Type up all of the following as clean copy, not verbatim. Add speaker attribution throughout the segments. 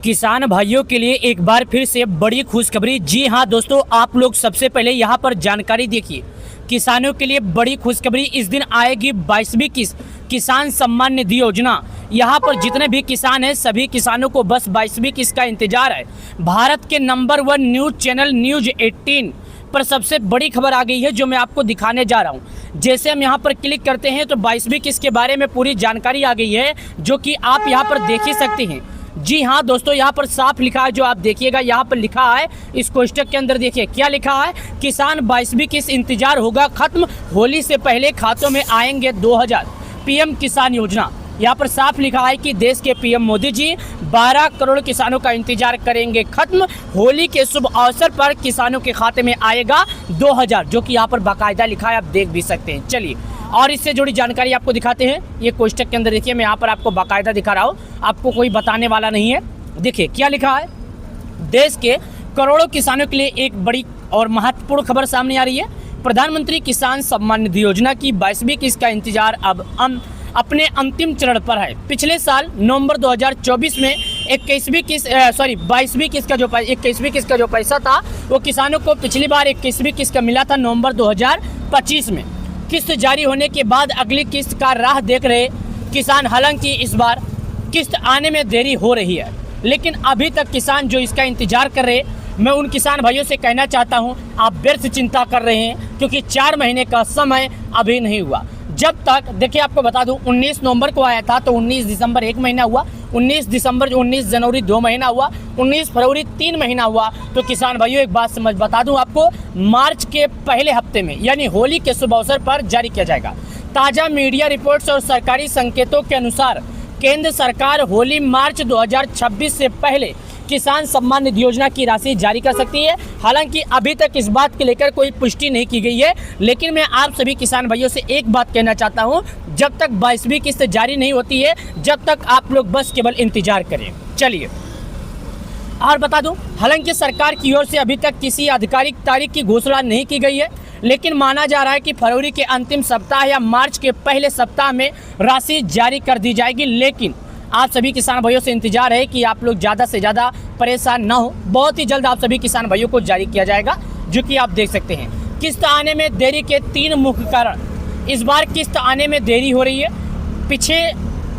Speaker 1: किसान भाइयों के लिए एक बार फिर से बड़ी खुशखबरी। जी हां दोस्तों, आप लोग सबसे पहले यहां पर जानकारी देखिए। किसानों के लिए बड़ी खुशखबरी, इस दिन आएगी 22वीं किसान सम्मान निधि योजना। यहां पर जितने भी किसान हैं सभी किसानों को बस 22वीं किस्त का इंतजार है। भारत के नंबर 1 न्यूज चैनल न्यूज 18 पर सबसे बड़ी खबर आ गई है जो मैं आपको दिखाने जा रहा हूं। जैसे हम यहां पर क्लिक करते हैं तो 22वीं किस्त के बारे में पूरी जानकारी आ गई है, जो कि आप यहां पर देख ही सकते हैं। जी हाँ दोस्तों, यहाँ पर साफ लिखा है, जो आप देखिएगा यहाँ पर लिखा है, इस कोष्टक के अंदर देखिए क्या लिखा है। किसान 22वीं किस्त इंतजार होगा खत्म, होली से पहले खातों में आएंगे 2000। पीएम किसान योजना, यहाँ पर साफ लिखा है कि देश के पीएम मोदी जी 12 करोड़ किसानों का इंतजार करेंगे खत्म, होली के शुभ अवसर पर किसानों के खाते में आएगा 2000, जो कि यहाँ पर बाकायदा लिखा है, आप देख भी सकते हैं। चलिए और इससे जुड़ी जानकारी आपको दिखाते हैं। ये कोष्टक के अंदर देखिए, मैं यहाँ पर आपको बाकायदा दिखा रहा हूँ, आपको कोई बताने वाला नहीं है। देखिए क्या लिखा है। देश के करोड़ों किसानों के लिए एक बड़ी और महत्वपूर्ण खबर सामने आ रही है। प्रधानमंत्री किसान सम्मान निधि योजना की 22वीं किस्त का इंतजार अब अपने अंतिम चरण पर है। पिछले साल नवंबर 2024 में 22वीं किस्त का जो पैसा था वो किसानों को पिछली बार 21वीं किस्त का मिला था नवंबर 2025 में। किस्त जारी होने के बाद अगली किस्त का राह देख रहे किसान, हालांकि इस बार किस्त आने में देरी हो रही है, लेकिन अभी तक किसान जो इसका इंतजार कर रहे, मैं उन किसान भाइयों से कहना चाहता हूं, आप व्यर्थ चिंता कर रहे हैं, क्योंकि 4 महीने का समय अभी नहीं हुआ। जब तक देखिए, आपको बता दूं 19 नवंबर को आया था तो 19 दिसंबर 1 महीना हुआ, 19 जनवरी 2 महीना हुआ, 19 फरवरी 3 महीना हुआ। तो किसान भाइयों एक बात बता दूं आपको, मार्च के पहले हफ्ते में यानी होली के शुभ अवसर पर जारी किया जाएगा। ताज़ा मीडिया रिपोर्ट्स और सरकारी संकेतों के अनुसार केंद्र सरकार होली मार्च 2026 से पहले किसान सम्मान निधि योजना की राशि जारी कर सकती है। हालांकि अभी तक इस बात के लेकर कोई पुष्टि नहीं की गई है, लेकिन मैं आप सभी किसान भाइयों से एक बात कहना चाहता हूं, जब तक 22वीं किस्त जारी नहीं होती है, जब तक आप लोग बस केवल इंतजार करें। चलिए और बता दूं, हालांकि सरकार की ओर से अभी तक किसी आधिकारिक तारीख की घोषणा नहीं की गई है, लेकिन माना जा रहा है कि फरवरी के अंतिम सप्ताह या मार्च के पहले सप्ताह में राशि जारी कर दी जाएगी। लेकिन आप सभी किसान भाइयों से इंतजार है कि आप लोग ज़्यादा से ज़्यादा परेशान ना हो, बहुत ही जल्द आप सभी किसान भाइयों को जारी किया जाएगा, जो कि आप देख सकते हैं। किस्त आने में देरी के 3 मुख्य कारण। इस बार किस्त आने में देरी हो रही है पीछे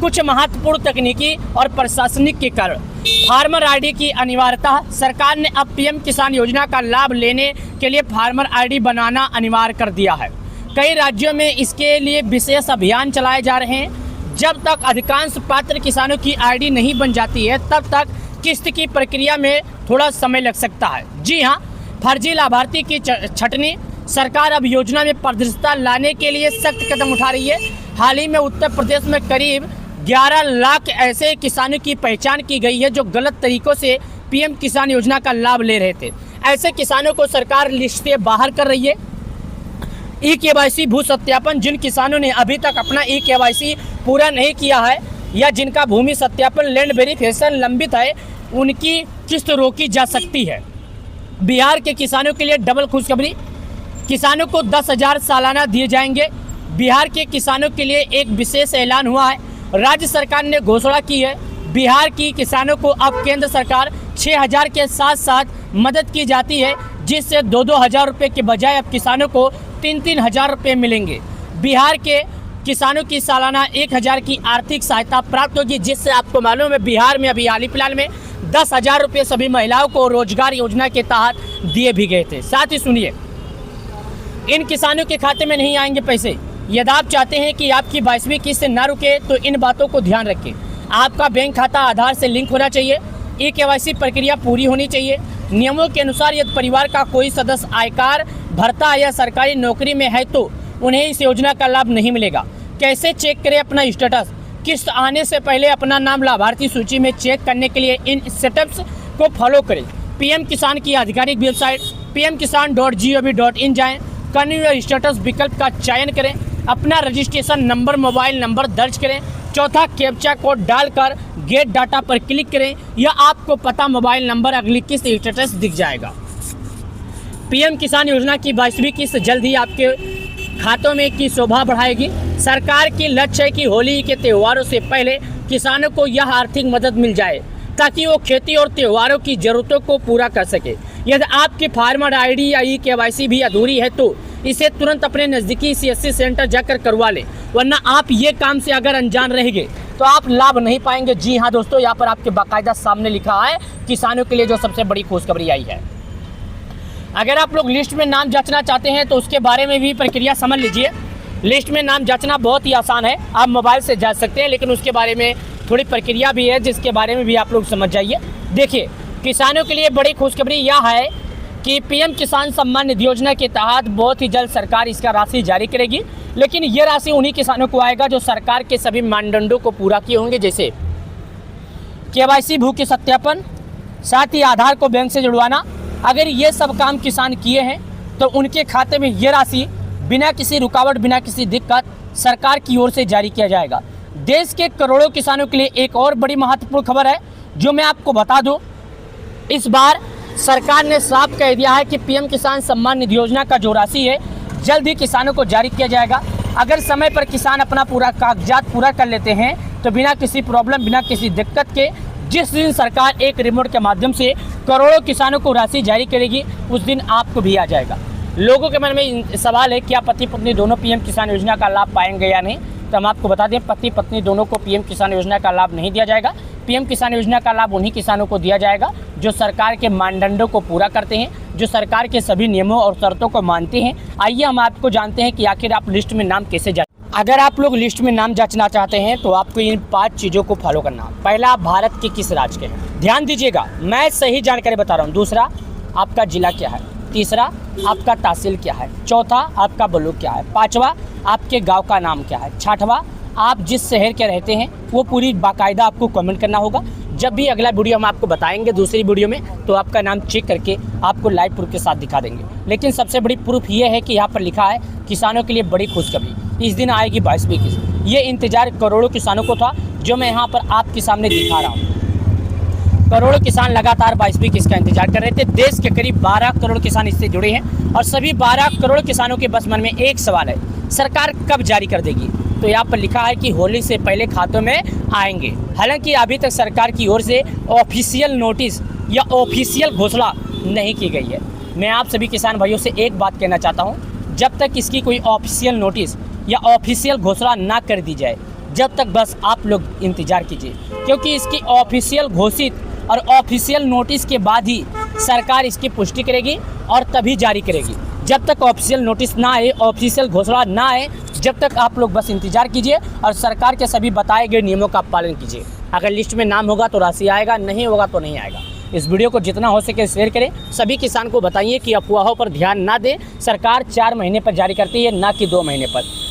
Speaker 1: कुछ महत्वपूर्ण तकनीकी और प्रशासनिक के कारण। फार्मर आईडी की अनिवार्यता, सरकार ने अब पीएम किसान योजना का लाभ लेने के लिए फार्मर आईडी बनाना अनिवार्य कर दिया है। कई राज्यों में इसके लिए विशेष अभियान चलाए जा रहे हैं। जब तक अधिकांश पात्र किसानों की आईडी नहीं बन जाती है, तब तक किस्त की प्रक्रिया में थोड़ा समय लग सकता है। जी हाँ, फर्जी लाभार्थी की छटनी, सरकार अब योजना में पारदर्शिता लाने के लिए सख्त कदम उठा रही है। हाल ही में उत्तर प्रदेश में करीब 11 लाख ऐसे किसानों की पहचान की गई है जो गलत तरीकों से पीएम किसान योजना का लाभ ले रहे थे। ऐसे किसानों को सरकार लिस्ट से बाहर कर रही है। ई-केवाईसी भू सत्यापन, जिन किसानों ने अभी तक अपना ई-केवाईसी पूरा नहीं किया है या जिनका भूमि सत्यापन लैंड वेरिफिकेशन लंबित है, उनकी किस्त रोकी जा सकती है। बिहार के किसानों के लिए डबल खुशखबरी, किसानों को 10,000 सालाना दिए जाएंगे। बिहार के किसानों के लिए एक विशेष ऐलान हुआ है। राज्य सरकार ने घोषणा की है, बिहार की किसानों को अब केंद्र सरकार 6,000 के साथ साथ मदद की जाती है, जिससे 2-2 हज़ार रुपये के बजाय अब किसानों को 3-3 हज़ार रुपये मिलेंगे। बिहार के किसानों की सालाना 1,000 की आर्थिक सहायता प्राप्त होगी, जिससे आपको मालूम है बिहार में अभी हाल ही फिलहाल में 10,000 रुपये सभी महिलाओं को रोजगार योजना के तहत दिए भी गए थे। साथ ही सुनिए, इन किसानों के खाते में नहीं आएंगे पैसे। यदि आप चाहते हैं कि आपकी 22वीं किस्त ना रुके तो इन बातों को ध्यान रखें। आपका बैंक खाता आधार से लिंक होना चाहिए, ई-केवाईसी प्रक्रिया पूरी होनी चाहिए। नियमों के अनुसार यदि परिवार का कोई सदस्य आयकर भरता है या सरकारी नौकरी में है तो उन्हें इस योजना का लाभ नहीं मिलेगा। कैसे चेक करें अपना स्टेटस? किस्त आने से पहले अपना नाम लाभार्थी सूची में चेक करने के लिए इन स्टेप्स को फॉलो करें। पीएम किसान की आधिकारिक वेबसाइट pmkisan.gov.in जाएं, कंटिन्यू स्टेटस विकल्प का चयन करें, अपना रजिस्ट्रेशन नंबर, मोबाइल नंबर दर्ज करें, चौथा कैप्चा कोड डालकर गेट डाटा पर क्लिक करें, या आपको पता, मोबाइल नंबर, अगली किस्त स्टेटस दिख जाएगा। पीएम किसान योजना की 22वीं किस्त जल्द ही आपके खातों में की शोभा बढ़ाएगी। सरकार की लक्ष्य है कि होली के त्योहारों से पहले किसानों को यह आर्थिक मदद मिल जाए। ताकि वो खेती और त्योहारों की ज़रूरतों को पूरा कर सके। यदि आपकी फार्मर आईडी या ई-केवाईसी भी अधूरी है तो इसे तुरंत अपने नज़दीकी सीएससी सेंटर जाकर करवा लें, वरना आप ये काम से अगर अनजान रहेंगे तो आप लाभ नहीं पाएंगे। जी हाँ दोस्तों, यहाँ पर आपके बाकायदा सामने लिखा है किसानों के लिए जो सबसे बड़ी खुशखबरी आई है। अगर आप लोग लिस्ट में नाम जांचना चाहते हैं तो उसके बारे में भी प्रक्रिया समझ लीजिए। लिस्ट में नाम जांचना बहुत ही आसान है, आप मोबाइल से जांच सकते हैं, लेकिन उसके बारे में थोड़ी प्रक्रिया भी है जिसके बारे में भी आप लोग समझ जाइए। देखिए, किसानों के लिए बड़ी खुशखबरी यह है कि पीएम किसान सम्मान निधि योजना के तहत बहुत ही जल्द सरकार इसका राशि जारी करेगी, लेकिन ये राशि उन्हीं किसानों को आएगा जो सरकार के सभी मानदंडों को पूरा किए होंगे, जैसे केवाईसी, भू के सत्यापन, साथ ही आधार को बैंक से जुड़वाना। अगर ये सब काम किसान किए हैं तो उनके खाते में ये राशि बिना किसी रुकावट, बिना किसी दिक्कत सरकार की ओर से जारी किया जाएगा। देश के करोड़ों किसानों के लिए एक और बड़ी महत्वपूर्ण खबर है जो मैं आपको बता दूं। इस बार सरकार ने साफ कह दिया है कि पीएम किसान सम्मान निधि योजना का जो राशि है जल्द ही किसानों को जारी किया जाएगा। अगर समय पर किसान अपना पूरा कागजात पूरा कर लेते हैं तो बिना किसी प्रॉब्लम, बिना किसी दिक्कत के जिस दिन सरकार एक रिमोट के माध्यम से करोड़ों किसानों को राशि जारी करेगी उस दिन आपको भी आ जाएगा। लोगों के मन में सवाल है क्या पति पत्नी दोनों पीएम किसान योजना का लाभ पाएंगे या नहीं, तो हम आपको बता दें पति पत्नी दोनों को पीएम किसान योजना का लाभ नहीं दिया जाएगा। पीएम किसान योजना का लाभ उन्हीं किसानों को दिया जाएगा जो सरकार के मानदंडों को पूरा करते हैं, जो सरकार के सभी नियमों और शर्तों को मानते हैं। आइए हम आपको जानते हैं कि आखिर आप लिस्ट में नाम कैसे जांचें। अगर आप लोग लिस्ट में नाम जांचना चाहते हैं तो आपको इन 5 चीज़ों को फॉलो करना। पहला, आप भारत के किस राज्य के हैं, ध्यान दीजिएगा, मैं सही जानकारी बता रहा हूँ। दूसरा, आपका जिला क्या है। तीसरा, आपका तहसील क्या है। चौथा, आपका ब्लॉक क्या है। पाँचवा, आपके गांव का नाम क्या है। छठवां, आप जिस शहर के रहते हैं वो पूरी बाकायदा आपको कमेंट करना होगा। जब भी अगला वीडियो हम आपको बताएंगे दूसरी वीडियो में तो आपका नाम चेक करके आपको लाइव प्रूफ के साथ दिखा देंगे। लेकिन सबसे बड़ी प्रूफ ये है कि यहाँ पर लिखा है किसानों के लिए बड़ी खुशखबरी, इस दिन आएगी 22वीं किस्त। ये इंतजार करोड़ों किसानों को था जो मैं यहाँ पर आपके सामने दिखा रहा हूँ। करोड़ों किसान लगातार 22वीं किस्त का इंतजार कर रहे थे। देश के करीब 12 करोड़ किसान इससे जुड़े हैं और सभी 12 करोड़ किसानों के बस मन में एक सवाल है, सरकार कब जारी कर देगी। तो यहाँ पर लिखा है कि होली से पहले खातों में आएंगे। हालांकि अभी तक सरकार की ओर से ऑफिशियल नोटिस या ऑफिशियल घोषणा नहीं की गई है। मैं आप सभी किसान भाइयों से एक बात कहना चाहता हूँ, जब तक इसकी कोई ऑफिशियल नोटिस या ऑफिशियल घोषणा ना कर दी जाए जब तक बस आप लोग इंतजार कीजिए, क्योंकि इसकी ऑफिशियल घोषित और ऑफिशियल नोटिस के बाद ही सरकार इसकी पुष्टि करेगी और तभी जारी करेगी। जब तक ऑफिशियल नोटिस ना आए, ऑफिशियल घोषणा ना आए, जब तक आप लोग बस इंतजार कीजिए और सरकार के सभी बताए गए नियमों का पालन कीजिए। अगर लिस्ट में नाम होगा तो राशि आएगा, नहीं होगा तो नहीं आएगा। इस वीडियो को जितना हो सके शेयर करें। सभी किसान को बताइए कि अफवाहों पर ध्यान ना दें। सरकार 4 महीने पर जारी करती है, ना कि 2 महीने पर।